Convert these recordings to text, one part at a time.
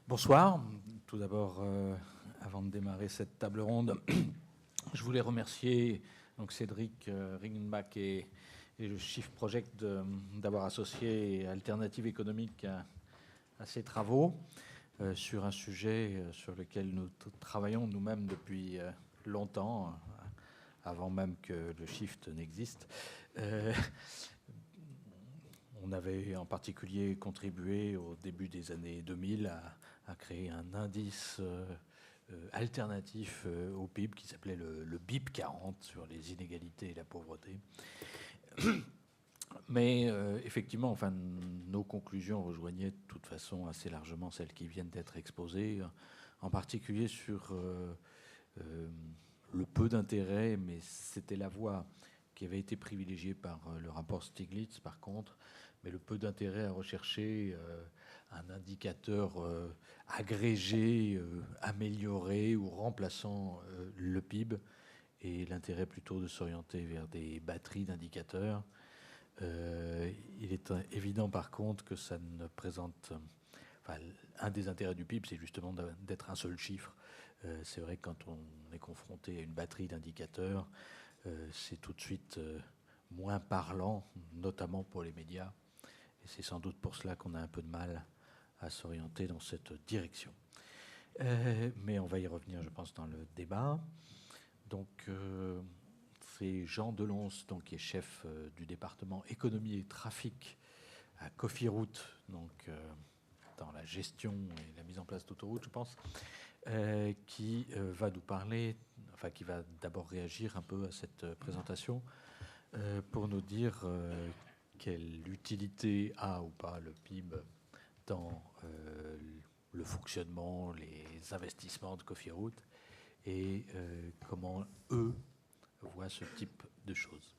Bonsoir. Tout d'abord, avant de démarrer cette table ronde, je voulais remercier donc Cédric Ringenbach et le Shift Project d'avoir associé Alternative économique à ces travaux sur un sujet sur lequel nous travaillons nous-mêmes depuis longtemps, avant même que le Shift n'existe. On avait en particulier contribué au début des années 2000 à créer un indice alternatif au PIB qui s'appelait le BIP 40 sur les inégalités et la pauvreté. Mais effectivement, enfin, nos conclusions rejoignaient de toute façon assez largement celles qui viennent d'être exposées, en particulier sur le peu d'intérêt, mais c'était la voie qui avait été privilégiée par le rapport Stiglitz, par contre, mais le peu d'intérêt à rechercher un indicateur agrégé, amélioré ou remplaçant le PIB, et l'intérêt plutôt de s'orienter vers des batteries d'indicateurs. Il est évident par contre que ça ne présente... Enfin, un des intérêts du PIB, c'est justement d'être un seul chiffre. C'est vrai que quand on est confronté à une batterie d'indicateurs, c'est tout de suite moins parlant, notamment pour les médias. Et c'est sans doute pour cela qu'on a un peu de mal à s'orienter dans cette direction. Mais on va y revenir, je pense, dans le débat. Donc, c'est Jean Delons, donc, qui est chef du département économie et trafic à Cofiroute, donc dans la gestion et la mise en place d'autoroutes, je pense, qui va nous parler, enfin qui va d'abord réagir un peu à cette présentation pour nous dire quelle utilité a ou pas le PIB dans le fonctionnement, les investissements de Cofiroute et comment eux voient ce type de choses.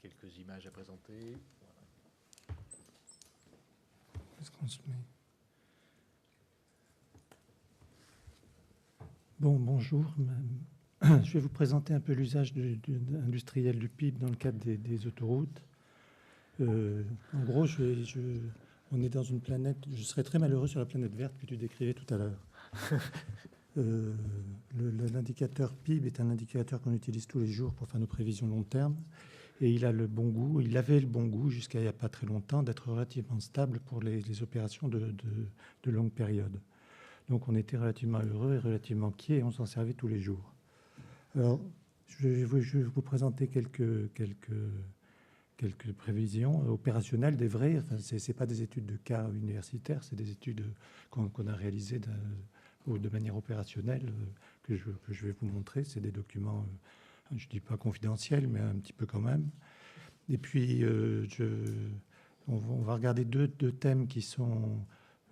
Quelques images à présenter. Est-ce qu'on se met... Bonjour. Je vais vous présenter un peu l'usage industriel du PIB dans le cadre des autoroutes. En gros, on est dans une planète... Je serais très malheureux sur la planète verte que tu décrivais tout à l'heure. L'indicateur PIB est un indicateur qu'on utilise tous les jours pour faire nos prévisions long terme. Et il avait le bon goût, jusqu'à il n'y a pas très longtemps, d'être relativement stable pour les opérations de longue période. Donc on était relativement heureux et relativement quiet et on s'en servait tous les jours. Alors, je vais vous présenter quelques prévisions opérationnelles, des vraies. Enfin, ce n'est pas des études de cas universitaires, c'est des études qu'on a réalisées de manière opérationnelle que je vais vous montrer. C'est des documents... je ne dis pas confidentiel, mais un petit peu quand même. Et puis, on va regarder deux thèmes qui sont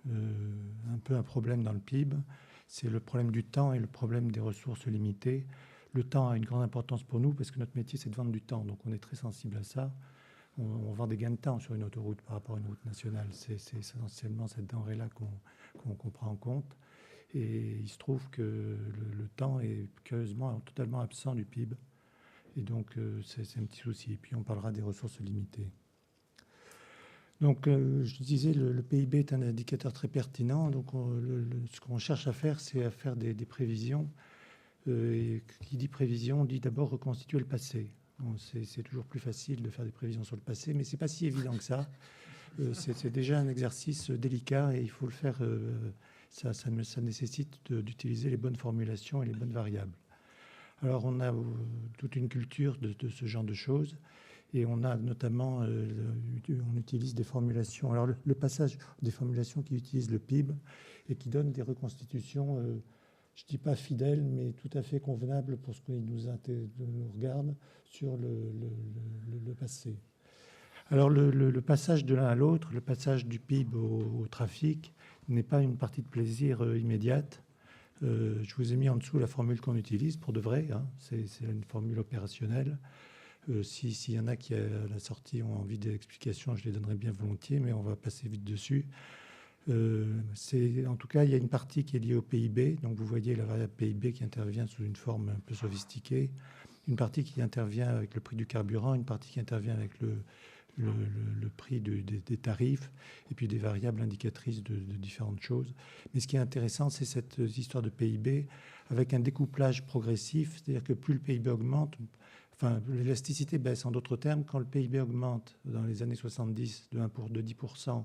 un peu un problème dans le PIB. C'est le problème du temps et le problème des ressources limitées. Le temps a une grande importance pour nous parce que notre métier, c'est de vendre du temps. Donc, on est très sensible à ça. On vend des gains de temps sur une autoroute par rapport à une route nationale. C'est essentiellement cette denrée-là qu'on prend en compte. Et il se trouve que le temps est curieusement totalement absent du PIB. Et donc, c'est un petit souci. Et puis, on parlera des ressources limitées. Donc, je disais, le PIB est un indicateur très pertinent. Donc, ce qu'on cherche à faire, c'est à faire des prévisions. Et qui dit prévision dit d'abord reconstituer le passé. Bon, c'est toujours plus facile de faire des prévisions sur le passé, mais ce n'est pas si évident que ça. C'est déjà un exercice délicat et il faut le faire... Ça nécessite d'utiliser les bonnes formulations et les bonnes variables. Alors, on a toute une culture de ce genre de choses et on a notamment, on utilise des formulations. Alors, le passage des formulations qui utilisent le PIB et qui donnent des reconstitutions, je ne dis pas fidèles, mais tout à fait convenables pour ce qui nous regarde sur le passé. Alors, le passage de l'un à l'autre, le passage du PIB au trafic, n'est pas une partie de plaisir immédiate. Je vous ai mis en dessous la formule qu'on utilise pour de vrai. Hein. C'est une formule opérationnelle. S'il y en a qui, à la sortie, ont envie d'explications, je les donnerai bien volontiers, mais on va passer vite dessus. En tout cas, il y a une partie qui est liée au PIB. Donc, vous voyez la variable PIB qui intervient sous une forme un peu sophistiquée. Une partie qui intervient avec le prix du carburant, une partie qui intervient avec le prix des tarifs, et puis des variables indicatrices de différentes choses. Mais ce qui est intéressant, c'est cette histoire de PIB avec un découplage progressif, c'est-à-dire que plus le PIB augmente, enfin, l'élasticité baisse. En d'autres termes, quand le PIB augmente dans les années 70 de 10%,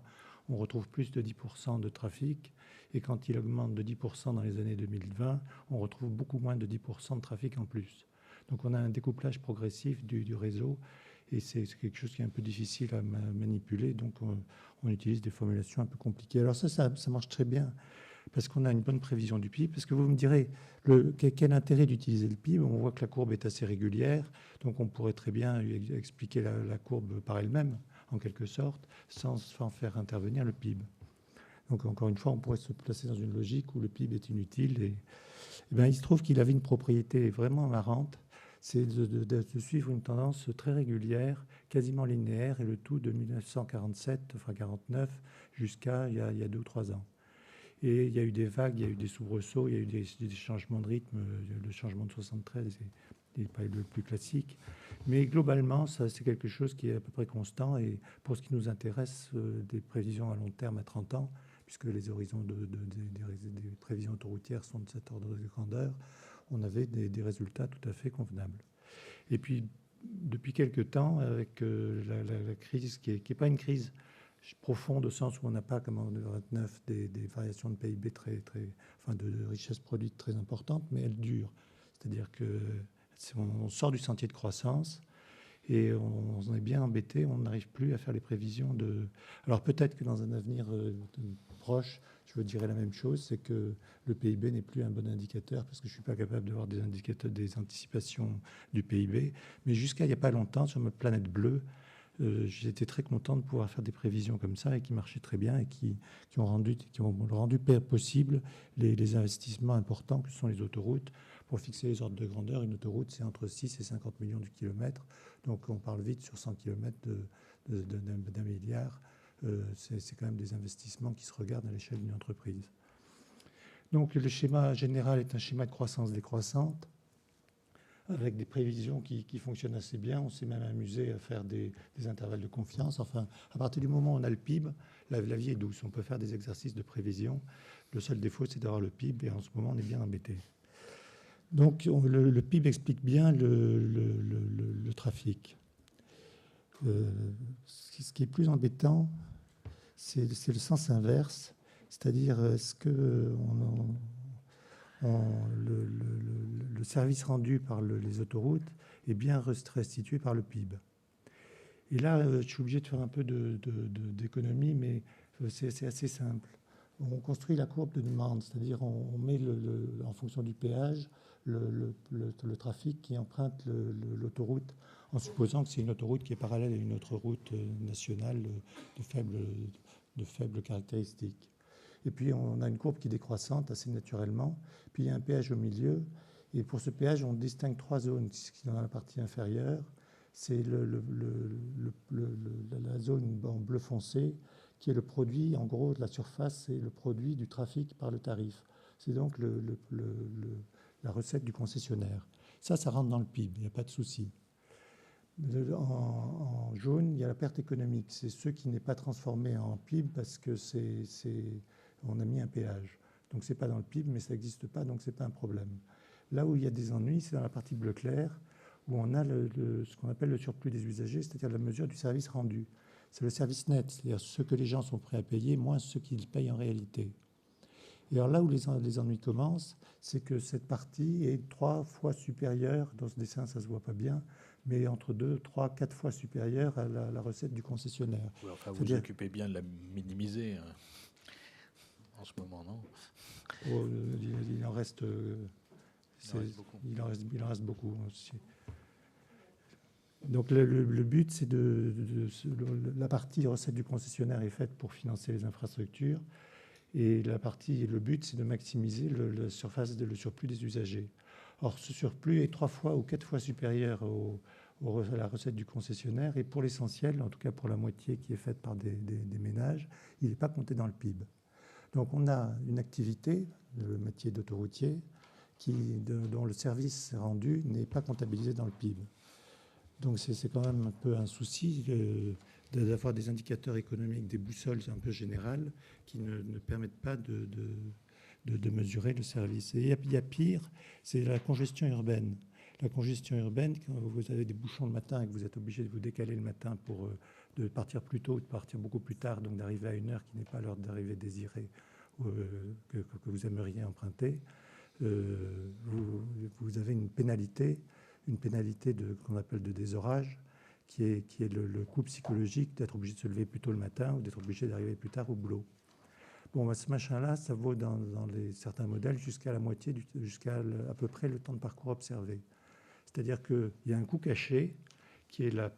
on retrouve plus de 10% de trafic. Et quand il augmente de 10% dans les années 2020, on retrouve beaucoup moins de 10% de trafic en plus. Donc on a un découplage progressif du réseau. Et c'est quelque chose qui est un peu difficile à manipuler. Donc on utilise des formulations un peu compliquées. Alors ça marche très bien, parce qu'on a une bonne prévision du PIB. Parce que vous me direz, quel intérêt d'utiliser le PIB? On voit que la courbe est assez régulière, donc on pourrait très bien expliquer la courbe par elle-même, en quelque sorte, sans faire intervenir le PIB. Donc encore une fois, on pourrait se placer dans une logique où le PIB est inutile. Et bien, il se trouve qu'il avait une propriété vraiment marrante, c'est de suivre une tendance très régulière, quasiment linéaire, et le tout de 1947, enfin 49, jusqu'à il y a 2 ou 3 ans. Et il y a eu des vagues, il y a eu des soubresauts, il y a eu des changements de rythme. Le changement de 73 n'est pas le plus classique. Mais globalement, ça, c'est quelque chose qui est à peu près constant. Et pour ce qui nous intéresse, des prévisions à long terme à 30 ans, puisque les horizons des prévisions autoroutières sont de cet ordre de grandeur, on avait des résultats tout à fait convenables. Et puis, depuis quelque temps, avec la crise, qui n'est pas une crise profonde, au sens où on n'a pas, comme en 2029, des variations de PIB enfin de richesse produite très importantes, mais elles durent. C'est-à-dire qu'on sort du sentier de croissance et on est bien embêté, on n'arrive plus à faire les prévisions de... Alors peut-être que dans un avenir proche, je vous dirais la même chose, c'est que le PIB n'est plus un bon indicateur, parce que je ne suis pas capable d'avoir des indicateurs, des anticipations du PIB. Mais jusqu'à il n'y a pas longtemps, sur ma planète bleue, j'étais très content de pouvoir faire des prévisions comme ça et qui marchaient très bien et qui ont rendu possible les investissements importants que sont les autoroutes. Pour fixer les ordres de grandeur, une autoroute, c'est entre 6 et 50 millions de kilomètres. Donc on parle vite sur 100 kilomètres d'un milliard. C'est quand même des investissements qui se regardent à l'échelle d'une entreprise. Donc le schéma général est un schéma de croissance décroissante, avec des prévisions qui fonctionnent assez bien. On s'est même amusé à faire des intervalles de confiance. Enfin, à partir du moment où on a le PIB, la vie est douce. On peut faire des exercices de prévision. Le seul défaut, c'est d'avoir le PIB, et en ce moment, on est bien embêté. Donc le PIB explique bien le trafic. Ce qui est plus embêtant, c'est le sens inverse, c'est-à-dire est-ce que le service rendu par les autoroutes est bien restitué par le PIB. Et là, je suis obligé de faire un peu d'économie, mais c'est assez simple. On construit la courbe de demande, c'est-à-dire on met en fonction du péage le trafic qui emprunte l'autoroute, en supposant que c'est une autoroute qui est parallèle à une autre route nationale de faibles caractéristiques. Et puis on a une courbe qui est décroissante assez naturellement. Puis il y a un péage au milieu. Et pour ce péage, on distingue 3 zones. Ce qui est dans la partie inférieure, c'est la zone en bleu foncé, qui est le produit, en gros, de la surface, c'est le produit du trafic par le tarif. C'est donc la recette du concessionnaire. Ça rentre dans le PIB, il n'y a pas de souci. En jaune, il y a la perte économique. C'est ce qui n'est pas transformé en PIB parce que on a mis un péage. Donc ce n'est pas dans le PIB, mais ça n'existe pas, donc ce n'est pas un problème. Là où il y a des ennuis, c'est dans la partie bleu clair, où on a ce qu'on appelle le surplus des usagers, c'est-à-dire la mesure du service rendu. C'est le service net, c'est-à-dire ce que les gens sont prêts à payer, moins ce qu'ils payent en réalité. Et alors là où les ennuis commencent, c'est que cette partie est 3 fois supérieure, dans ce dessin ça ne se voit pas bien, mais entre 2, 3, 4 fois supérieure à la recette du concessionnaire. Oui, enfin, vous occupez bien de la minimiser en ce moment, non? Il en reste... il en reste beaucoup aussi. Donc le but, c'est la partie recette du concessionnaire est faite pour financer les infrastructures, et le but, c'est de maximiser le surplus des usagers. Or, ce surplus est 3 fois ou 4 fois supérieur à la recette du concessionnaire, et pour l'essentiel, en tout cas pour la moitié qui est faite par des ménages, il n'est pas compté dans le PIB. Donc on a une activité, le métier d'autoroutier, dont le service rendu n'est pas comptabilisé dans le PIB. Donc c'est quand même un peu un souci d'avoir des indicateurs économiques, des boussoles un peu générales qui ne permettent pas de mesurer le service. Et il y a pire, c'est la congestion urbaine. La congestion urbaine, quand vous avez des bouchons le matin et que vous êtes obligé de vous décaler le matin pour de partir plus tôt ou de partir beaucoup plus tard, donc d'arriver à une heure qui n'est pas l'heure d'arrivée désirée que vous aimeriez emprunter, vous avez une pénalité qu'on appelle de désorage, qui est le coût psychologique d'être obligé de se lever plus tôt le matin ou d'être obligé d'arriver plus tard au boulot. Bon, bah, ce machin-là, ça vaut dans certains modèles jusqu'à la moitié, jusqu'à à peu près le temps de parcours observé. C'est-à-dire qu'il y a un coût caché qui est la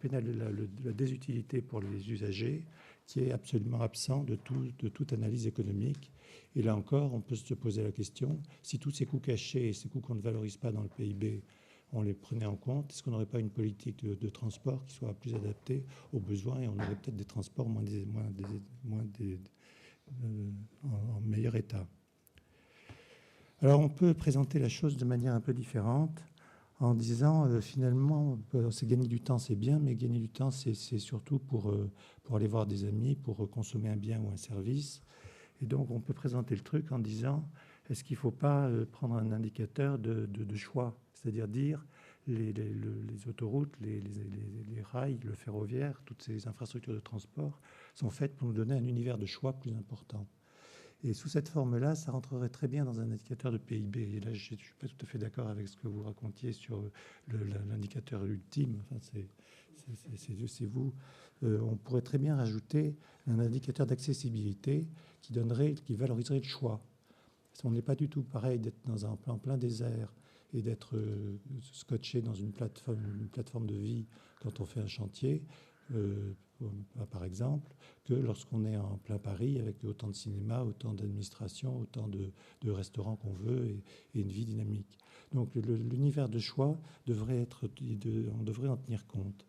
désutilité pour les usagers, qui est absolument absent de toute analyse économique. Et là encore, on peut se poser la question, si tous ces coûts cachés et ces coûts qu'on ne valorise pas dans le PIB, on les prenait en compte, est-ce qu'on n'aurait pas une politique de transport qui soit plus adaptée aux besoins et on aurait peut-être des transports en meilleur état. Alors on peut présenter la chose de manière un peu différente en disant finalement, c'est gagner du temps, c'est bien, mais gagner du temps, c'est surtout pour aller voir des amis, pour consommer un bien ou un service. Et donc on peut présenter le truc en disant, est-ce qu'il ne faut pas prendre un indicateur de choix, c'est-à-dire dire les autoroutes, les rails, le ferroviaire, toutes ces infrastructures de transport sont faites pour nous donner un univers de choix plus important. Et sous cette forme-là, ça rentrerait très bien dans un indicateur de PIB. Et là, je ne suis pas tout à fait d'accord avec ce que vous racontiez sur l'indicateur ultime. Enfin, c'est vous. On pourrait très bien rajouter un indicateur d'accessibilité qui valoriserait le choix. On n'est pas du tout pareil d'être dans un plein désert et d'être scotché dans une plateforme de vie quand on fait un chantier, par exemple, que lorsqu'on est en plein Paris avec autant de cinéma, autant d'administration, autant de restaurants qu'on veut et une vie dynamique. Donc l'univers de choix on devrait en tenir compte.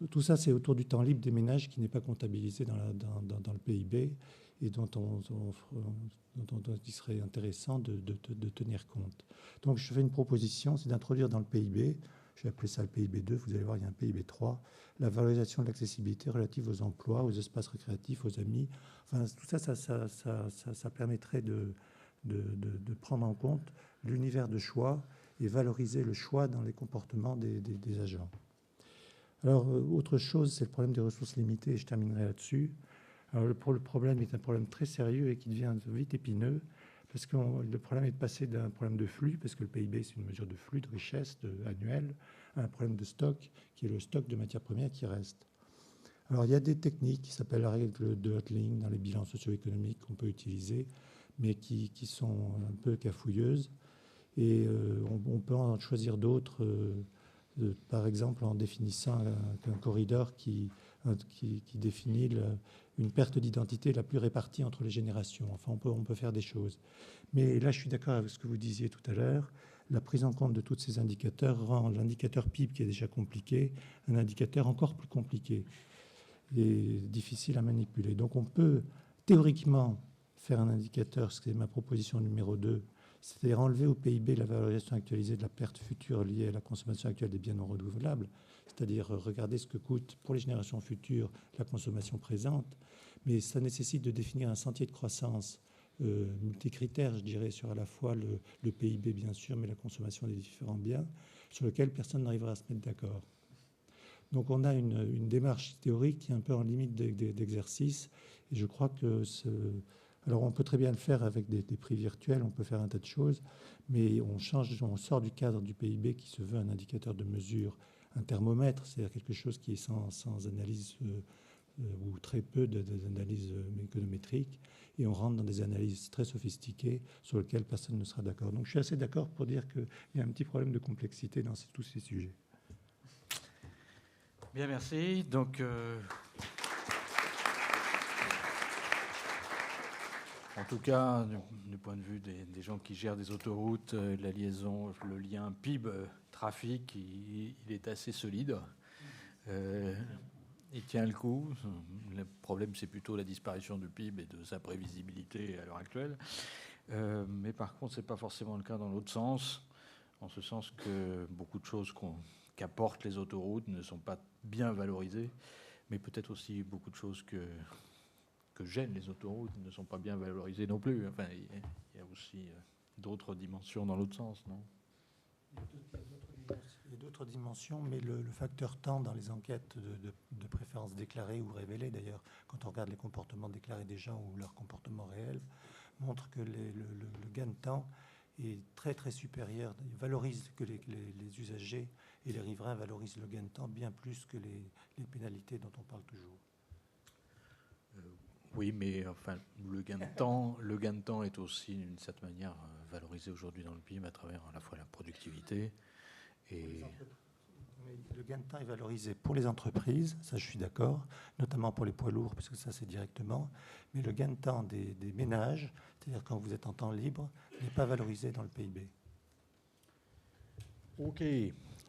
Tout ça, c'est autour du temps libre des ménages qui n'est pas comptabilisé dans le PIB et dont il serait intéressant de tenir compte. Donc je fais une proposition, c'est d'introduire dans le PIB, je vais appeler ça le PIB 2, vous allez voir, il y a un PIB 3, la valorisation de l'accessibilité relative aux emplois, aux espaces récréatifs, aux amis. Enfin, tout ça, ça permettrait de prendre en compte l'univers de choix et valoriser le choix dans les comportements des agents. Alors, autre chose, c'est le problème des ressources limitées, et je terminerai là-dessus. Alors, le problème est un problème très sérieux et qui devient vite épineux, parce que le problème est de passer d'un problème de flux, parce que le PIB, c'est une mesure de flux, de richesse annuelle, à un problème de stock, qui est le stock de matières premières qui reste. Alors, il y a des techniques qui s'appellent la règle de Hotelling dans les bilans socio-économiques qu'on peut utiliser, mais qui sont un peu cafouilleuses. Et on peut en choisir d'autres, par exemple en définissant un corridor qui définit une perte d'identité la plus répartie entre les générations. Enfin, on peut faire des choses. Mais là, je suis d'accord avec ce que vous disiez tout à l'heure. La prise en compte de tous ces indicateurs rend l'indicateur PIB, qui est déjà compliqué, un indicateur encore plus compliqué et difficile à manipuler. Donc, on peut théoriquement faire un indicateur, ce qui est ma proposition numéro 2, c'est-à-dire enlever au PIB la valorisation actualisée de la perte future liée à la consommation actuelle des biens non renouvelables, c'est-à-dire regarder ce que coûte pour les générations futures la consommation présente, mais ça nécessite de définir un sentier de croissance multicritères, je dirais, sur à la fois le PIB, bien sûr, mais la consommation des différents biens, sur lequel personne n'arrivera à se mettre d'accord. Donc on a une démarche théorique qui est un peu en limite d'exercice, et je crois que alors on peut très bien le faire avec des prix virtuels, on peut faire un tas de choses, mais on sort du cadre du PIB qui se veut un indicateur de mesure, un thermomètre, c'est-à-dire quelque chose qui est sans analyse ou très peu d'analyse économétrique, et on rentre dans des analyses très sophistiquées sur lesquelles personne ne sera d'accord. Donc je suis assez d'accord pour dire qu'il y a un petit problème de complexité dans tous ces sujets. Bien, merci. Donc, en tout cas, du point de vue des gens qui gèrent des autoroutes, la liaison, le lien PIB-trafic, il est assez solide. Il tient le coup. Le problème, c'est plutôt la disparition du PIB et de sa prévisibilité à l'heure actuelle. Mais par contre, ce n'est pas forcément le cas dans l'autre sens, en ce sens que beaucoup de choses qu'apportent les autoroutes ne sont pas bien valorisées, mais peut-être aussi beaucoup de choses que gênent les autoroutes ne sont pas bien valorisées non plus. Enfin, il y a aussi d'autres dimensions dans l'autre sens, non ? Il y a d'autres dimensions, mais le facteur temps dans les enquêtes de préférence déclarée ou révélée, d'ailleurs, quand on regarde les comportements déclarés des gens ou leur comportement réel, montre que le gain de temps est très très supérieur. Il valorise que les usagers et les riverains valorisent le gain de temps bien plus que les pénalités dont on parle toujours. Oui, mais enfin, le gain de temps est aussi d'une certaine manière valorisé aujourd'hui dans le PIB à travers à la fois la productivité et... Le gain de temps est valorisé pour les entreprises, ça je suis d'accord, notamment pour les poids lourds, parce que ça c'est directement, mais le gain de temps des ménages, c'est-à-dire quand vous êtes en temps libre, n'est pas valorisé dans le PIB. Ok,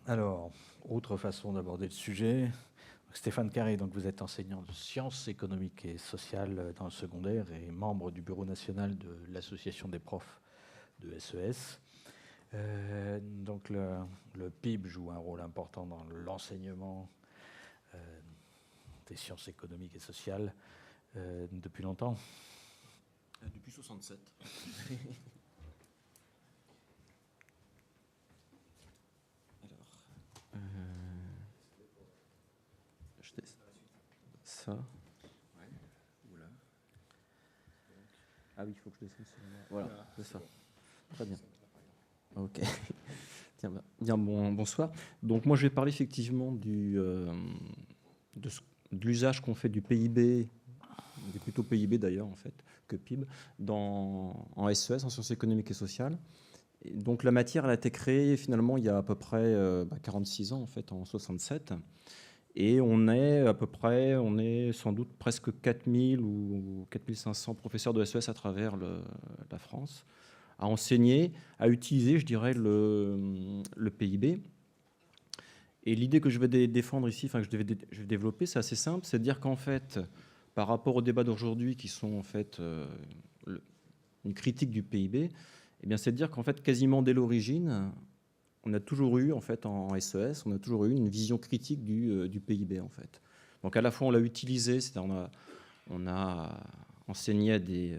alors, autre façon d'aborder le sujet. Stéphane Carré, donc vous êtes enseignant de sciences économiques et sociales dans le secondaire et membre du bureau national de l'association des profs de SES. Donc le PIB joue un rôle important dans l'enseignement des sciences économiques et sociales depuis longtemps. Depuis 67. Ça. Ouais. Voilà. Ah oui, il faut que je descende. Voilà, c'est ça. Très bien. Ok. Tiens, bien, bonsoir. Donc moi, je vais parler effectivement de l'usage qu'on fait du PIB, plutôt PIB d'ailleurs en fait, que PIB, en SES, en sciences économiques et sociales. Et donc la matière, elle a été créée finalement il y a à peu près 46 ans en fait, en 67. Et on est sans doute presque 4000 ou 4500 professeurs de SES à travers la France, à enseigner, à utiliser, je dirais, le PIB. Et l'idée que je vais défendre ici, enfin que je vais développer, c'est assez simple, c'est de dire qu'en fait, par rapport aux débats d'aujourd'hui qui sont en fait une critique du PIB, eh bien, c'est de dire qu'en fait, quasiment dès l'origine, on a toujours eu, en fait, en SES, on a toujours eu une vision critique du PIB, en fait. Donc, à la fois, on l'a utilisé, c'est-à-dire on a enseigné à des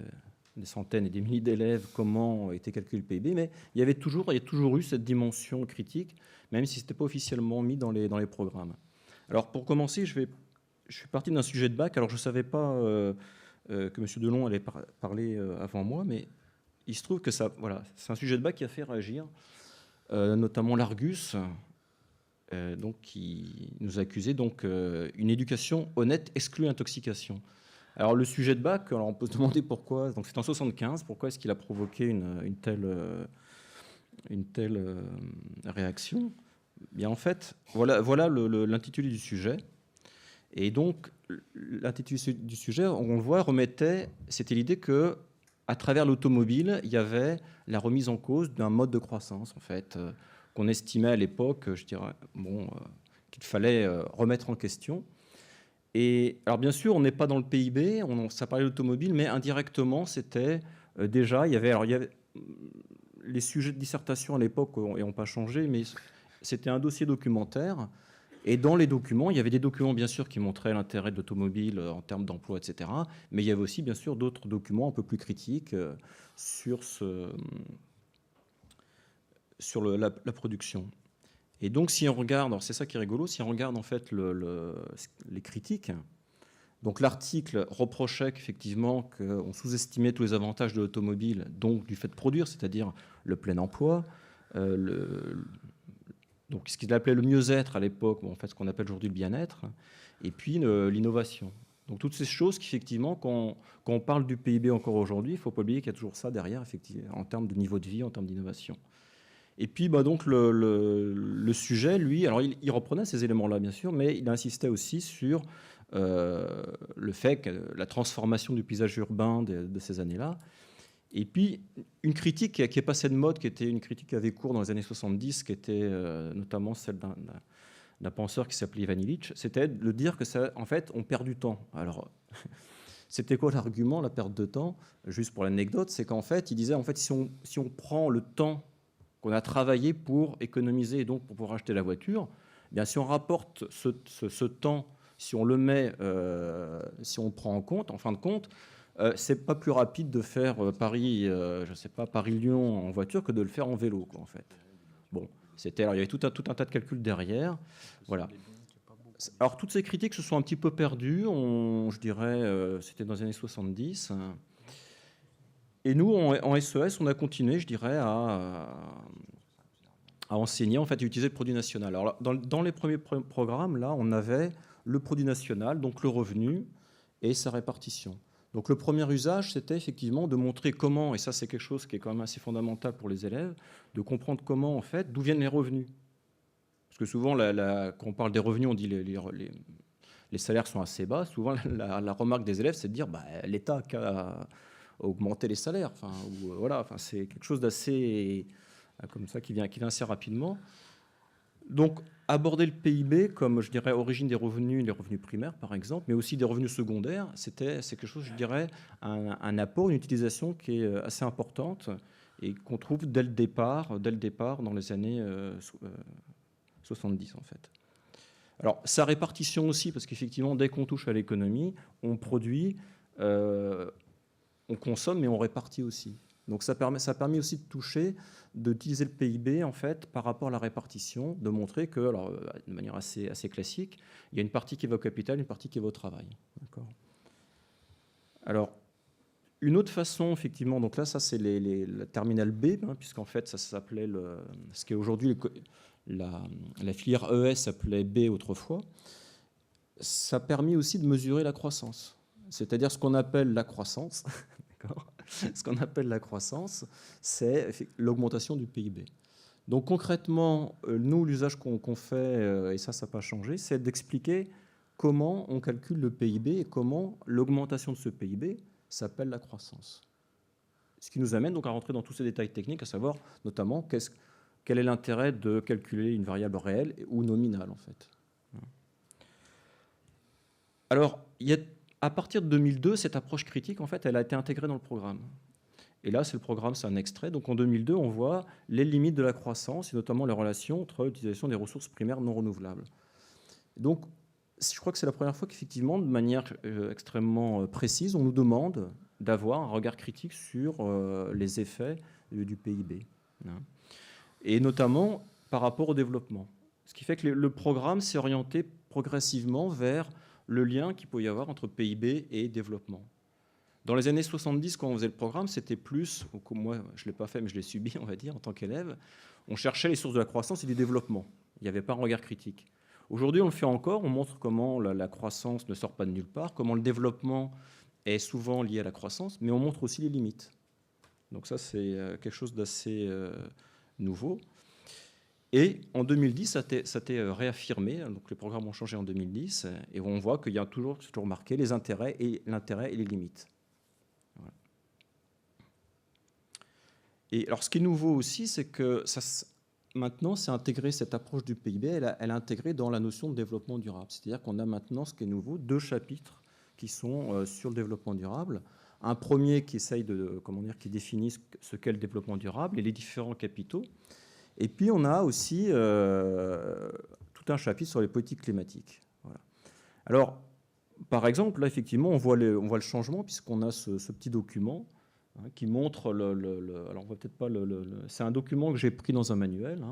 centaines et des milliers d'élèves comment était calculé le PIB, mais il y a toujours eu cette dimension critique, même si ce n'était pas officiellement mis dans les programmes. Alors, pour commencer, je suis parti d'un sujet de bac. Alors, je ne savais pas que M. Delon allait parler avant moi, mais il se trouve que c'est un sujet de bac qui a fait réagir, notamment l'Argus, donc, qui nous a accusé une éducation honnête exclut intoxication. Alors le sujet de bac, alors on peut se demander pourquoi. Donc c'est en 75, pourquoi est-ce qu'il a provoqué une telle réaction? Bien en fait, voilà l'intitulé du sujet. Et donc l'intitulé du sujet, on le voit, c'était l'idée que à travers l'automobile, il y avait la remise en cause d'un mode de croissance en fait qu'on estimait à l'époque, je dirais, qu'il fallait remettre en question. Et alors bien sûr, on n'est pas dans le PIB, ça parlait de l'automobile, mais indirectement, c'était déjà, il y avait les sujets de dissertation à l'époque n'ont pas changé, mais c'était un dossier documentaire. Et dans les documents, il y avait des documents bien sûr qui montraient l'intérêt de l'automobile en termes d'emploi, etc. Mais il y avait aussi bien sûr d'autres documents un peu plus critiques sur la production. Et donc, si on regarde, alors c'est ça qui est rigolo, si on regarde en fait les critiques, donc l'article reprochait qu'effectivement qu'on sous-estimait tous les avantages de l'automobile, donc du fait de produire, c'est-à-dire le plein emploi, donc ce qu'il appelait le mieux-être à l'époque, en fait ce qu'on appelle aujourd'hui le bien-être, et puis l'innovation. Donc toutes ces choses qu'effectivement, quand on parle du PIB encore aujourd'hui, il ne faut pas oublier qu'il y a toujours ça derrière, effectivement, en termes de niveau de vie, en termes d'innovation. Et puis donc le sujet, lui, alors il reprenait ces éléments-là, bien sûr, mais il insistait aussi sur le fait que la transformation du paysage urbain de ces années-là. Et puis une critique qui est passée de mode, qui était une critique qui avait cours dans les années 70, qui était notamment celle d'un penseur qui s'appelait Ivan Illich, c'était de dire que ça, en fait, on perd du temps. Alors, c'était quoi l'argument, la perte de temps? Juste pour l'anecdote, c'est qu'en fait, il disait, en fait, si on prend le temps qu'on a travaillé pour économiser et donc pour pouvoir acheter la voiture, Eh bien, si on rapporte ce temps, si on le met, si on le prend en compte, en fin de compte, c'est pas plus rapide de faire Paris, je sais pas, Paris-Lyon en voiture que de le faire en vélo, quoi, en fait. Bon, alors, il y avait tout un tas de calculs derrière. Voilà. Alors, toutes ces critiques se sont un petit peu perdues, je dirais, c'était dans les années 70. Et nous, en SES, on a continué, je dirais, à enseigner, en fait, à utiliser le produit national. Alors, là, dans les premiers programmes, là, on avait le produit national, donc le revenu et sa répartition. Donc, le premier usage, c'était effectivement de montrer comment, et ça, c'est quelque chose qui est quand même assez fondamental pour les élèves, de comprendre comment, en fait, d'où viennent les revenus. Parce que souvent, quand on parle des revenus, on dit les salaires sont assez bas. Souvent, la remarque des élèves, c'est de dire l'État a augmenté les salaires. Enfin, voilà, enfin, c'est quelque chose d'assez comme ça qui vient assez rapidement. Donc, aborder le PIB comme, je dirais, origine des revenus, les revenus primaires, par exemple, mais aussi des revenus secondaires, c'est quelque chose, je dirais, un apport, une utilisation qui est assez importante et qu'on trouve dès le départ dans les années 70, en fait. Alors, sa répartition aussi, parce qu'effectivement, dès qu'on touche à l'économie, on produit, on consomme, mais on répartit aussi. Donc, ça a permis aussi de toucher, d'utiliser le PIB, en fait, par rapport à la répartition, de montrer que, alors, de manière assez classique, il y a une partie qui va au capital, une partie qui va au travail. D'accord. Alors, une autre façon, effectivement, donc là, ça, c'est la terminale B, hein, puisqu'en fait, ça s'appelait ce qui est aujourd'hui la filière ES s'appelait B autrefois. Ça a permis aussi de mesurer la croissance, c'est-à-dire ce qu'on appelle la croissance. D'accord. Ce qu'on appelle la croissance, c'est l'augmentation du PIB. Donc concrètement, nous, l'usage qu'on fait, et ça n'a pas changé, c'est d'expliquer comment on calcule le PIB et comment l'augmentation de ce PIB s'appelle la croissance. Ce qui nous amène donc à rentrer dans tous ces détails techniques, à savoir notamment quel est l'intérêt de calculer une variable réelle ou nominale, en fait. Alors, à partir de 2002, cette approche critique, en fait, elle a été intégrée dans le programme. Et là, c'est un extrait. Donc, en 2002, on voit les limites de la croissance, et notamment les relations entre l'utilisation des ressources primaires non renouvelables. Donc, je crois que c'est la première fois qu'effectivement, de manière extrêmement précise, on nous demande d'avoir un regard critique sur les effets du PIB. Et notamment par rapport au développement. Ce qui fait que le programme s'est orienté progressivement vers le lien qu'il peut y avoir entre PIB et développement. Dans les années 70, quand on faisait le programme, c'était plus, moi je ne l'ai pas fait, mais je l'ai subi, on va dire, en tant qu'élève, on cherchait les sources de la croissance et du développement. Il n'y avait pas un regard critique. Aujourd'hui, on le fait encore, on montre comment la croissance ne sort pas de nulle part, comment le développement est souvent lié à la croissance, mais on montre aussi les limites. Donc ça, c'est quelque chose d'assez nouveau. Et en 2010, ça a été réaffirmé. Donc les programmes ont changé en 2010, et on voit qu'il y a toujours marqué l'intérêt et les limites. Voilà. Et alors, ce qui est nouveau aussi, c'est que maintenant, c'est intégré, cette approche du PIB, elle est intégrée dans la notion de développement durable. C'est-à-dire qu'on a maintenant, ce qui est nouveau, 2 chapitres qui sont sur le développement durable. Un premier qui essaye qui définit ce qu'est le développement durable et les différents capitaux. Et puis, on a aussi tout un chapitre sur les politiques climatiques. Voilà. Alors, par exemple, là, effectivement, on voit le changement, puisqu'on a ce petit document qui montre alors, on voit peut-être pas c'est un document que j'ai pris dans un manuel,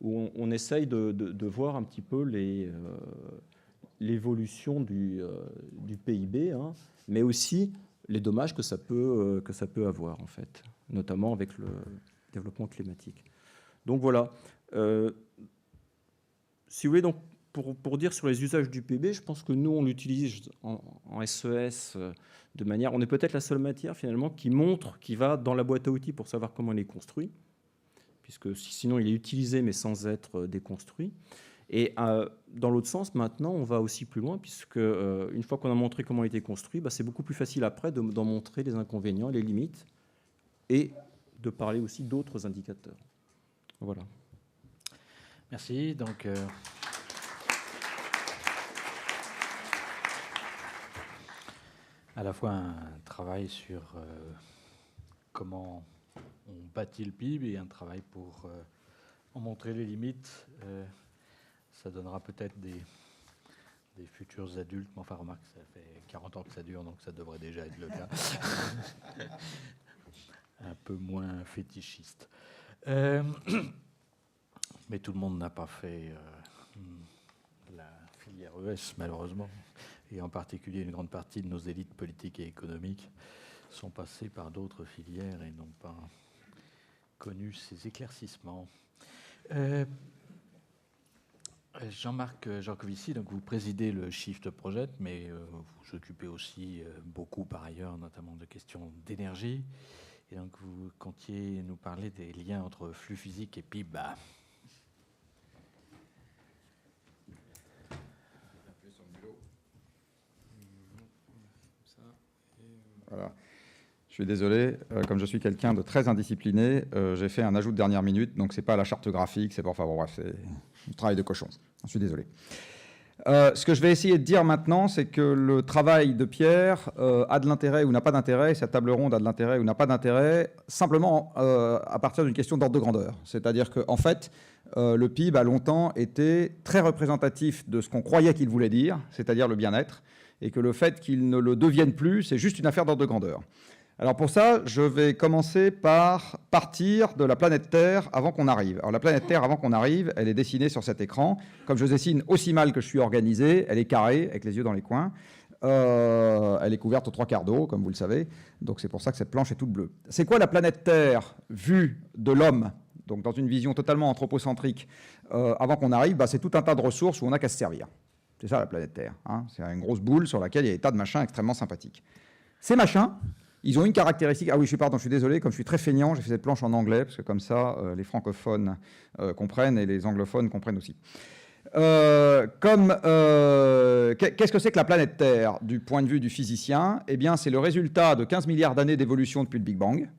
où on essaye de voir un petit peu l'évolution du PIB, mais aussi les dommages que ça peut avoir, en fait, notamment avec le développement climatique. Donc voilà. Si vous voulez, donc, pour dire sur les usages du PIB, je pense que nous, on l'utilise en SES de manière... On est peut-être la seule matière, finalement, qui va dans la boîte à outils pour savoir comment il est construit, puisque sinon, il est utilisé, mais sans être déconstruit. Et dans l'autre sens, maintenant, on va aussi plus loin, puisque une fois qu'on a montré comment il était construit, c'est beaucoup plus facile après d'en montrer les inconvénients, les limites, et de parler aussi d'autres indicateurs. Voilà. Merci. Donc, à la fois un travail sur comment on bâtit le PIB et un travail pour en montrer les limites. Ça donnera peut-être des futurs adultes. Mais enfin, remarque, ça fait 40 ans que ça dure, donc ça devrait déjà être le cas. Un peu moins fétichiste. Mais tout le monde n'a pas fait la filière ES, malheureusement. Et en particulier, une grande partie de nos élites politiques et économiques sont passées par d'autres filières et n'ont pas connu ces éclaircissements. Jean-Marc Jancovici, donc vous présidez le Shift Project, mais vous vous occupez aussi beaucoup par ailleurs, notamment de questions d'énergie. Et donc vous comptiez nous parler des liens entre flux physique et PIB. Voilà. Je suis désolé, comme je suis quelqu'un de très indiscipliné, j'ai fait un ajout de dernière minute, donc c'est pas la charte graphique, c'est pas, enfin bon, bref, c'est du travail de cochon. Je suis désolé. Ce que je vais essayer de dire maintenant, c'est que le travail de Pierre a de l'intérêt ou n'a pas d'intérêt, cette table ronde a de l'intérêt ou n'a pas d'intérêt, simplement à partir d'une question d'ordre de grandeur. C'est-à-dire qu'en fait, le PIB a longtemps été très représentatif de ce qu'on croyait qu'il voulait dire, c'est-à-dire le bien-être, et que le fait qu'il ne le devienne plus, c'est juste une affaire d'ordre de grandeur. Alors pour ça, je vais commencer par partir de la planète Terre avant qu'on arrive. Alors la planète Terre avant qu'on arrive, elle est dessinée sur cet écran. Comme je dessine aussi mal que je suis organisé, elle est carrée, avec les yeux dans les coins. Elle est couverte aux 3/4 d'eau, comme vous le savez. Donc c'est pour ça que cette planche est toute bleue. C'est quoi la planète Terre vue de l'homme, donc dans une vision totalement anthropocentrique, avant qu'on arrive? C'est tout un tas de ressources où on n'a qu'à se servir. C'est ça la planète Terre. Hein. C'est une grosse boule sur laquelle il y a des tas de machins extrêmement sympathiques. Ces machins, ils ont une caractéristique. Ah oui, je suis désolé, comme je suis très feignant, j'ai fait cette planche en anglais, parce que comme ça, les francophones comprennent et les anglophones comprennent aussi. Qu'est-ce que c'est que la planète Terre du point de vue du physicien? Eh bien, c'est le résultat de 15 milliards d'années d'évolution depuis le Big Bang.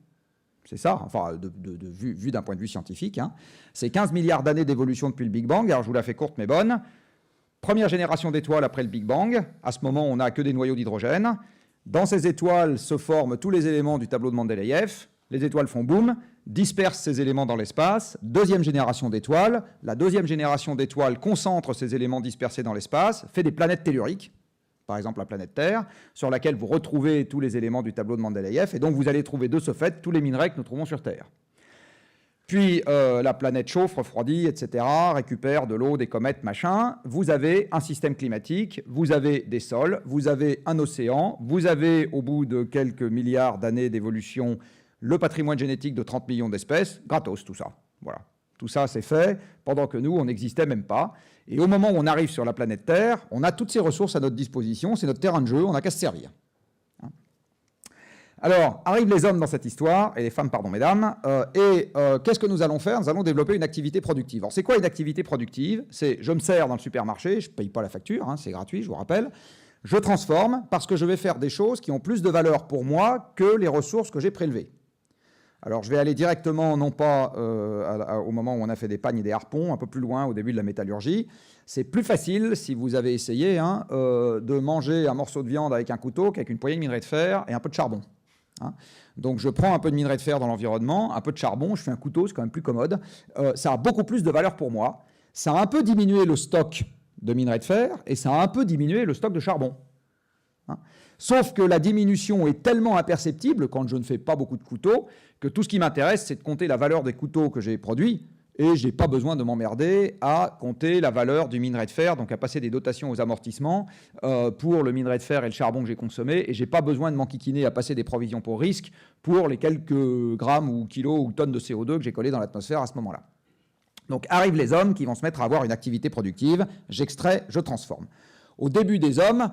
C'est ça, enfin, vu d'un point de vue scientifique. Hein. C'est 15 milliards d'années d'évolution depuis le Big Bang. Alors, je vous la fais courte mais bonne. Première génération d'étoiles après le Big Bang. À ce moment, on n'a que des noyaux d'hydrogène. Dans ces étoiles se forment tous les éléments du tableau de Mendeleïev. Les étoiles font boum, dispersent ces éléments dans l'espace. Deuxième génération d'étoiles. La deuxième génération d'étoiles concentre ces éléments dispersés dans l'espace, fait des planètes telluriques, par exemple la planète Terre, sur laquelle vous retrouvez tous les éléments du tableau de Mendeleïev. Et donc vous allez trouver de ce fait tous les minerais que nous trouvons sur Terre. Puis la planète chauffe, refroidit, etc., récupère de l'eau, des comètes, machin. Vous avez un système climatique, vous avez des sols, vous avez un océan, vous avez, au bout de quelques milliards d'années d'évolution, le patrimoine génétique de 30 millions d'espèces, gratos, tout ça. Voilà. Tout ça, c'est fait pendant que nous, on n'existait même pas. Et au moment où on arrive sur la planète Terre, on a toutes ces ressources à notre disposition, c'est notre terrain de jeu, on n'a qu'à se servir. Alors, arrivent les hommes dans cette histoire, et les femmes, pardon, mesdames, qu'est-ce que nous allons faire? Nous allons développer une activité productive. Alors, c'est quoi une activité productive? C'est, je me sers dans le supermarché, je ne paye pas la facture, hein, c'est gratuit, je vous rappelle. Je transforme parce que je vais faire des choses qui ont plus de valeur pour moi que les ressources que j'ai prélevées. Alors, je vais aller directement, non pas au moment où on a fait des pagnes et des harpons, un peu plus loin, au début de la métallurgie. C'est plus facile, si vous avez essayé, hein, de manger un morceau de viande avec un couteau qu'avec une poignée de minerai de fer et un peu de charbon. Hein. Donc je prends un peu de minerai de fer dans l'environnement, un peu de charbon, je fais un couteau, c'est quand même plus commode. Ça a beaucoup plus de valeur pour moi. Ça a un peu diminué le stock de minerai de fer et ça a un peu diminué le stock de charbon. Hein. Sauf que la diminution est tellement imperceptible quand je ne fais pas beaucoup de couteaux que tout ce qui m'intéresse, c'est de compter la valeur des couteaux que j'ai produits. Et je n'ai pas besoin de m'emmerder à compter la valeur du minerai de fer, donc à passer des dotations aux amortissements pour le minerai de fer et le charbon que j'ai consommé. Et je n'ai pas besoin de m'enquiquiner à passer des provisions pour risque pour les quelques grammes ou kilos ou tonnes de CO2 que j'ai collés dans l'atmosphère à ce moment-là. Donc arrivent les hommes qui vont se mettre à avoir une activité productive. J'extrais, je transforme. Au début des hommes,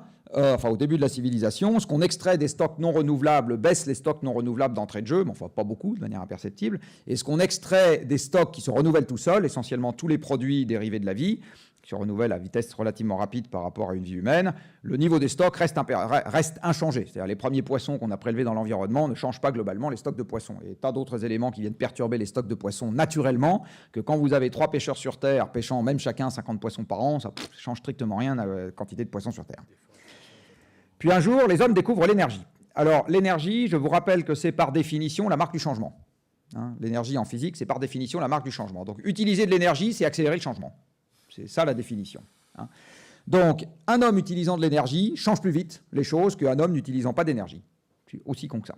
au début de la civilisation, ce qu'on extrait des stocks non renouvelables baisse les stocks non renouvelables d'entrée de jeu, mais enfin pas beaucoup, de manière imperceptible. Et ce qu'on extrait des stocks qui se renouvellent tout seuls, essentiellement tous les produits dérivés de la vie, qui se renouvellent à vitesse relativement rapide par rapport à une vie humaine, le niveau des stocks reste inchangé. C'est-à-dire les premiers poissons qu'on a prélevés dans l'environnement ne changent pas globalement les stocks de poissons. Il y a tas d'autres éléments qui viennent perturber les stocks de poissons naturellement, que quand vous avez 3 pêcheurs sur Terre pêchant même chacun 50 poissons par an, ça ne change strictement rien à la quantité de poissons sur Terre. Puis un jour, les hommes découvrent l'énergie. Alors l'énergie, je vous rappelle que c'est par définition la marque du changement. Hein, l'énergie en physique, c'est par définition la marque du changement. Donc utiliser de l'énergie, c'est accélérer le changement. C'est ça la définition. Hein. Donc, un homme utilisant de l'énergie change plus vite les choses qu'un homme n'utilisant pas d'énergie. C'est aussi con que ça.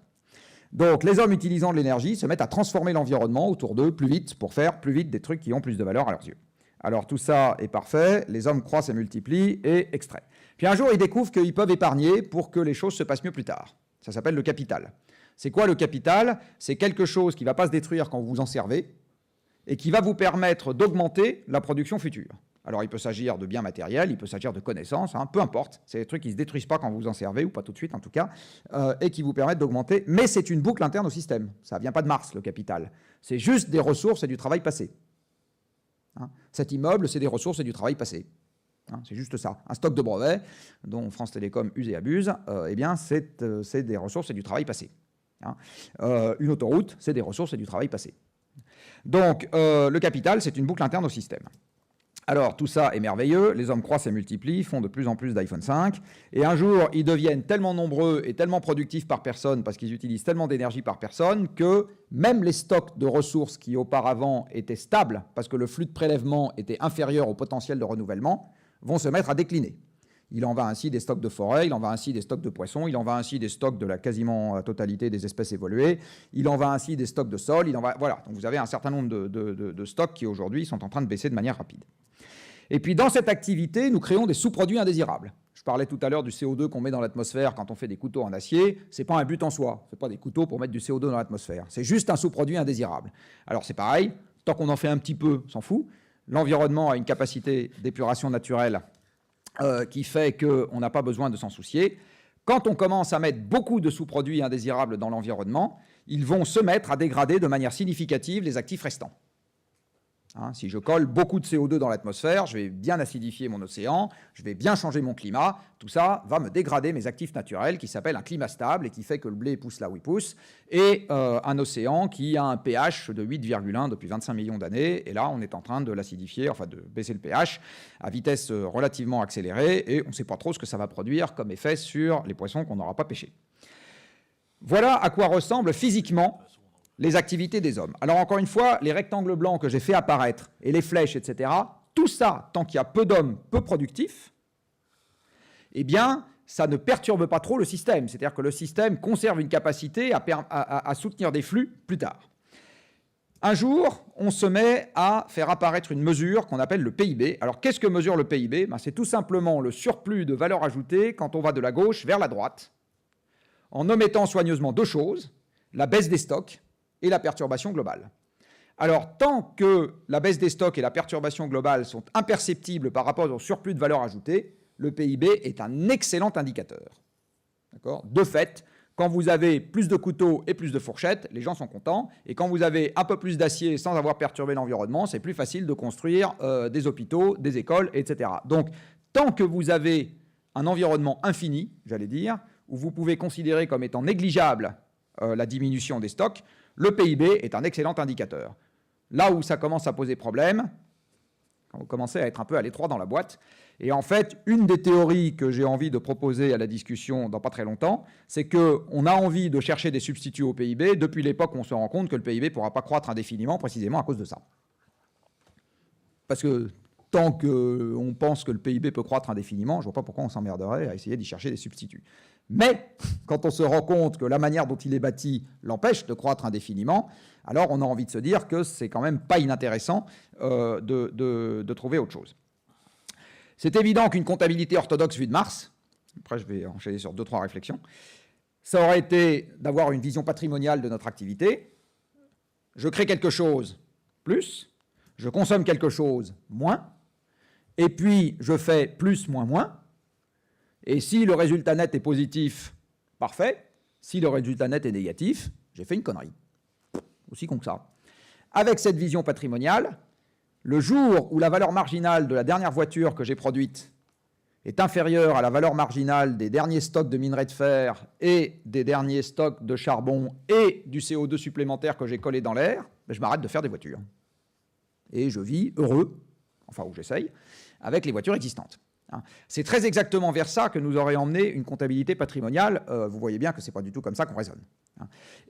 Donc, les hommes utilisant de l'énergie se mettent à transformer l'environnement autour d'eux plus vite pour faire plus vite des trucs qui ont plus de valeur à leurs yeux. Alors, tout ça est parfait, les hommes croissent et multiplient et extraient. Puis un jour, ils découvrent qu'ils peuvent épargner pour que les choses se passent mieux plus tard. Ça s'appelle le capital. C'est quoi le capital? C'est quelque chose qui ne va pas se détruire quand vous vous en servez et qui va vous permettre d'augmenter la production future. Alors, il peut s'agir de biens matériels, il peut s'agir de connaissances, hein, peu importe. C'est des trucs qui ne se détruisent pas quand vous en servez, ou pas tout de suite en tout cas, et qui vous permettent d'augmenter. Mais c'est une boucle interne au système. Ça ne vient pas de Mars, le capital. C'est juste des ressources et du travail passé. Hein. Cet immeuble, c'est des ressources et du travail passé. Hein, c'est juste ça. Un stock de brevets, dont France Télécom use et abuse, eh bien, c'est des ressources et du travail passé. Hein. Une autoroute, c'est des ressources et du travail passé. Donc, le capital, c'est une boucle interne au système. Alors, tout ça est merveilleux, les hommes croissent et multiplient, font de plus en plus d'iPhone 5, et un jour, ils deviennent tellement nombreux et tellement productifs par personne, parce qu'ils utilisent tellement d'énergie par personne, que même les stocks de ressources qui auparavant étaient stables, parce que le flux de prélèvement était inférieur au potentiel de renouvellement, vont se mettre à décliner. Il en va ainsi des stocks de forêt, il en va ainsi des stocks de poissons, il en va ainsi des stocks de la quasiment totalité des espèces évoluées, il en va ainsi des stocks de sol, voilà. Donc vous avez un certain nombre de stocks qui aujourd'hui sont en train de baisser de manière rapide. Et puis dans cette activité, nous créons des sous-produits indésirables. Je parlais tout à l'heure du CO2 qu'on met dans l'atmosphère quand on fait des couteaux en acier. Ce n'est pas un but en soi. Ce n'est pas des couteaux pour mettre du CO2 dans l'atmosphère. C'est juste un sous-produit indésirable. Alors c'est pareil, tant qu'on en fait un petit peu, on s'en fout. L'environnement a une capacité d'épuration naturelle qui fait qu'on n'a pas besoin de s'en soucier. Quand on commence à mettre beaucoup de sous-produits indésirables dans l'environnement, ils vont se mettre à dégrader de manière significative les actifs restants. Hein, si je colle beaucoup de CO2 dans l'atmosphère, je vais bien acidifier mon océan, je vais bien changer mon climat. Tout ça va me dégrader mes actifs naturels qui s'appellent un climat stable et qui fait que le blé pousse là où il pousse, et un océan qui a un pH de 8,1 depuis 25 millions d'années. Et là, on est en train de l'acidifier, enfin de baisser le pH à vitesse relativement accélérée, et on ne sait pas trop ce que ça va produire comme effet sur les poissons qu'on n'aura pas pêchés. Voilà à quoi ressemblent physiquement les activités des hommes. Alors encore une fois, les rectangles blancs que j'ai fait apparaître, et les flèches, etc., tout ça, tant qu'il y a peu d'hommes peu productifs, eh bien, ça ne perturbe pas trop le système. C'est-à-dire que le système conserve une capacité à soutenir des flux plus tard. Un jour, on se met à faire apparaître une mesure qu'on appelle le PIB. Alors qu'est-ce que mesure le PIB? C'est tout simplement le surplus de valeur ajoutée quand on va de la gauche vers la droite, en omettant soigneusement deux choses, la baisse des stocks et la perturbation globale. Alors, tant que la baisse des stocks et la perturbation globale sont imperceptibles par rapport au surplus de valeur ajoutée, le PIB est un excellent indicateur. D'accord ? De fait, quand vous avez plus de couteaux et plus de fourchettes, les gens sont contents, et quand vous avez un peu plus d'acier sans avoir perturbé l'environnement, c'est plus facile de construire des hôpitaux, des écoles, etc. Donc, tant que vous avez un environnement infini, j'allais dire, où vous pouvez considérer comme étant négligeable la diminution des stocks, le PIB est un excellent indicateur. Là où ça commence à poser problème, quand vous commencez à être un peu à l'étroit dans la boîte, et en fait, une des théories que j'ai envie de proposer à la discussion dans pas très longtemps, c'est qu'on a envie de chercher des substituts au PIB depuis l'époque où on se rend compte que le PIB ne pourra pas croître indéfiniment, précisément à cause de ça. Parce que tant qu'on pense que le PIB peut croître indéfiniment, je ne vois pas pourquoi on s'emmerderait à essayer d'y chercher des substituts. Mais quand on se rend compte que la manière dont il est bâti l'empêche de croître indéfiniment, alors on a envie de se dire que c'est quand même pas inintéressant de trouver autre chose. C'est évident qu'une comptabilité orthodoxe vue de Mars, après je vais enchaîner sur 2-3 réflexions, ça aurait été d'avoir une vision patrimoniale de notre activité. Je crée quelque chose plus, je consomme quelque chose moins, et puis je fais plus, moins, moins. Et si le résultat net est positif, parfait. Si le résultat net est négatif, j'ai fait une connerie. Aussi con que ça. Avec cette vision patrimoniale, le jour où la valeur marginale de la dernière voiture que j'ai produite est inférieure à la valeur marginale des derniers stocks de minerais de fer et des derniers stocks de charbon et du CO2 supplémentaire que j'ai collé dans l'air, je m'arrête de faire des voitures. Et je vis heureux, enfin où j'essaye, avec les voitures existantes. C'est très exactement vers ça que nous aurait emmené une comptabilité patrimoniale. Vous voyez bien que ce n'est pas du tout comme ça qu'on raisonne.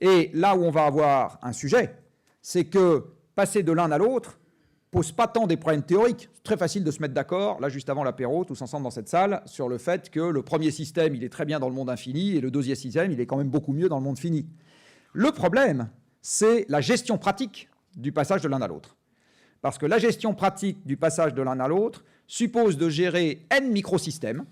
Et là où on va avoir un sujet, c'est que passer de l'un à l'autre, pose pas tant des problèmes théoriques. C'est très facile de se mettre d'accord, là, juste avant l'apéro, tous ensemble dans cette salle, sur le fait que le premier système, il est très bien dans le monde infini, et le deuxième système, il est quand même beaucoup mieux dans le monde fini. Le problème, c'est la gestion pratique du passage de l'un à l'autre. Parce que la gestion pratique du passage de l'un à l'autre suppose de gérer N microsystèmes.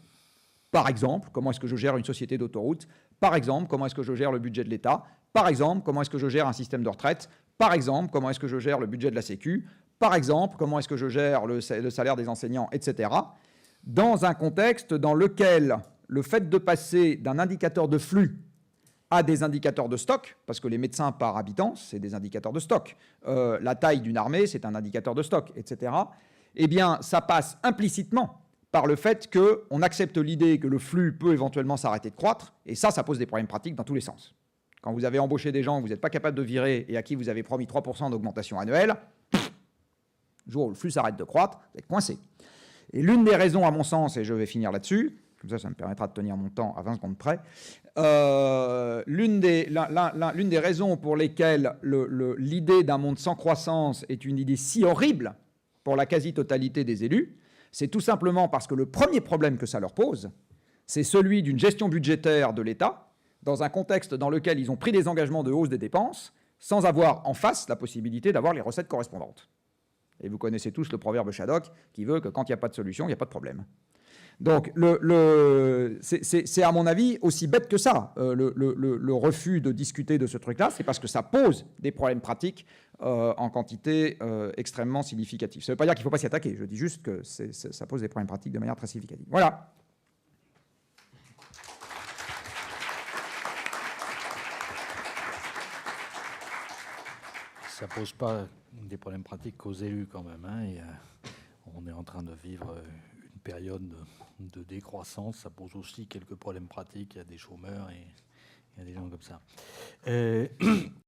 Par exemple, comment est-ce que je gère une société d'autoroute? Par exemple, comment est-ce que je gère le budget de l'État? Par exemple, comment est-ce que je gère un système de retraite? Par exemple, comment est-ce que je gère le budget de la Sécu? Par exemple, comment est-ce que je gère le salaire des enseignants, etc. Dans un contexte dans lequel le fait de passer d'un indicateur de flux à des indicateurs de stock, parce que les médecins par habitant, c'est des indicateurs de stock, la taille d'une armée, c'est un indicateur de stock, etc., eh bien, ça passe implicitement par le fait qu'on accepte l'idée que le flux peut éventuellement s'arrêter de croître, et ça pose des problèmes pratiques dans tous les sens. Quand vous avez embauché des gens que vous n'êtes pas capable de virer et à qui vous avez promis 3% d'augmentation annuelle, le jour où le flux s'arrête de croître, vous êtes coincé. Et l'une des raisons, à mon sens, et je vais finir là-dessus, comme ça me permettra de tenir mon temps à 20 secondes près, l'une des raisons pour lesquelles l'idée d'un monde sans croissance est une idée si horrible pour la quasi-totalité des élus, c'est tout simplement parce que le premier problème que ça leur pose, c'est celui d'une gestion budgétaire de l'État, dans un contexte dans lequel ils ont pris des engagements de hausse des dépenses, sans avoir en face la possibilité d'avoir les recettes correspondantes. Et vous connaissez tous le proverbe Shadok, qui veut que quand il n'y a pas de solution, il n'y a pas de problème. Donc, c'est à mon avis aussi bête que ça, le refus de discuter de ce truc-là, c'est parce que ça pose des problèmes pratiques en quantité extrêmement significative. Ça ne veut pas dire qu'il ne faut pas s'y attaquer, je dis juste que ça pose des problèmes pratiques de manière très significative. Voilà. Ça ne pose pas des problèmes pratiques aux élus quand même. Hein, et, on est en train de vivre une période de décroissance. Ça pose aussi quelques problèmes pratiques. Il y a des chômeurs et il y a des gens comme ça.